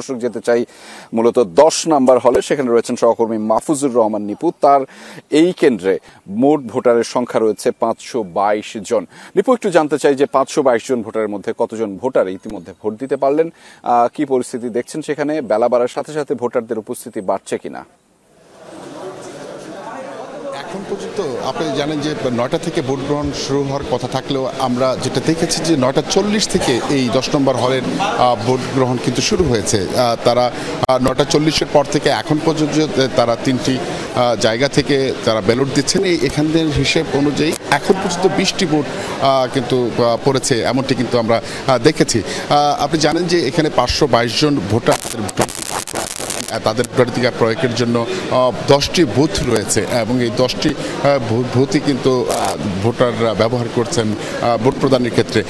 দর্শক যেতে চাই মূলত 10 নম্বর হলে, সেখানে রয়েছেন সহকর্মী মাহফুজুর রহমান নিপু। তার এই কেন্দ্রে মোট ভোটারের সংখ্যা রয়েছে 522 জন। নিপু, একটু জানতে চাই যে 522 জন ভোটারের মধ্যে কতজন ভোটার ইতিমধ্যে ভোট দিতে পারলেন, কি পরিস্থিতি দেখছেন সেখানে, বেলা বাড়ার সাথে সাথে ভোটারদের উপস্থিতি বাড়ছে কিনা? এখন পর্যন্ত আপনি জানেন যে 9টা থেকে ভোট গ্রহণ শুরু হওয়ার কথা থাকলেও আমরা যেটা দেখেছি যে 9:40 থেকে এই 10 নম্বর হলের ভোট গ্রহণ কিন্তু শুরু হয়েছে। তারা 9:40-এর পর থেকে এখন পর্যন্ত তারা 3টি জায়গা থেকে তারা ব্যালট দিচ্ছেন। এখানদের হিসেব অনুযায়ী এখন পর্যন্ত 20টি ভোট কিন্তু পড়েছে, এমনটি কিন্তু আমরা দেখেছি। আপনি জানেন যে এখানে 522 জন ভোটার তাদের ভোটাধিকার প্রয়োগের জন্য 10টি বুথ রয়েছে এবং এই 10টি বুথই কিন্তু ভোটাররা ব্যবহার করছেন ভোট প্রদানের ক্ষেত্রে।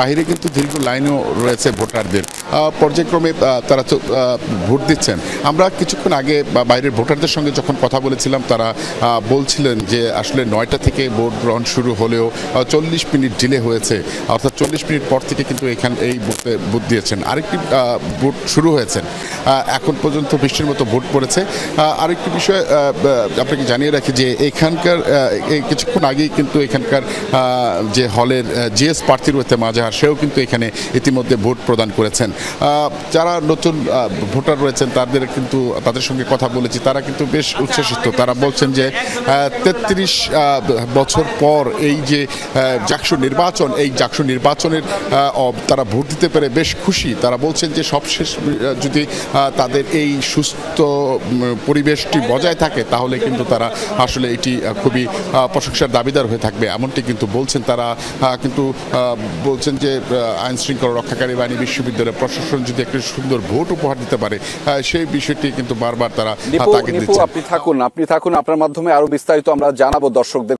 বাইরে কিন্তু দীর্ঘ লাইনও রয়েছে ভোটারদের, পর্যায়ক্রমে তারা ভোট দিচ্ছেন। আমরা কিছুক্ষণ আগে বাইরের ভোটারদের সঙ্গে যখন কথা বলেছিলাম, তারা বলছিলেন যে আসলে 9টা থেকে ভোট গ্রহণ শুরু হলেও 40 মিনিট ডিলে হয়েছে, অর্থাৎ 40 মিনিট পর থেকে কিন্তু এই বুথে ভোট দিয়েছেন। আরেকটি ভোট শুরু হয়েছেন, এখন পর্যন্ত 20টির মতো ভোট পড়েছে। আরেকটি বিষয় আপনাকে জানিয়ে রাখি যে এখানকার কিছুক্ষণ আগেই কিন্তু এখানকার যে হলের জিএস প্রার্থী রয়েছে মাজাহার, সেও কিন্তু এখানে ইতিমধ্যে ভোট প্রদান করেছেন। যারা নতুন ভোটার রয়েছেন তাদের সঙ্গে কথা বলেছি, তারা কিন্তু বেশ উচ্ছ্বসিত। তারা বলছেন যে 33 বছর পর এই যে জাকসু নির্বাচন, এই জাকসু নির্বাচনের তারা ভোট দিতে পেরে বেশ খুশি। তারা বলছেন যে সবশেষ যদি তাদের এই সুস্থ পরিবেশটি বজায় থাকে তাহলে কিন্তু তারা আসলে এটি খুবই প্রশংসার দাবিদার হয়ে থাকবে, এমনটি কিন্তু বলছেন তারা। কিন্তু বলছেন যে আইন শৃঙ্খলা রক্ষাকারী বাহিনী, বিশ্ববিদ্যালয় প্রশাসন যদি একটি সুন্দর ভোট উপহার দিতে পারে, সেই বিষয়টি কিন্তু বারবার তারা তাগিদ দিচ্ছেন। আপনি থাকুন, আপনার মাধ্যমে আরো বিস্তারিত আমরা জানাবো দর্শকদের।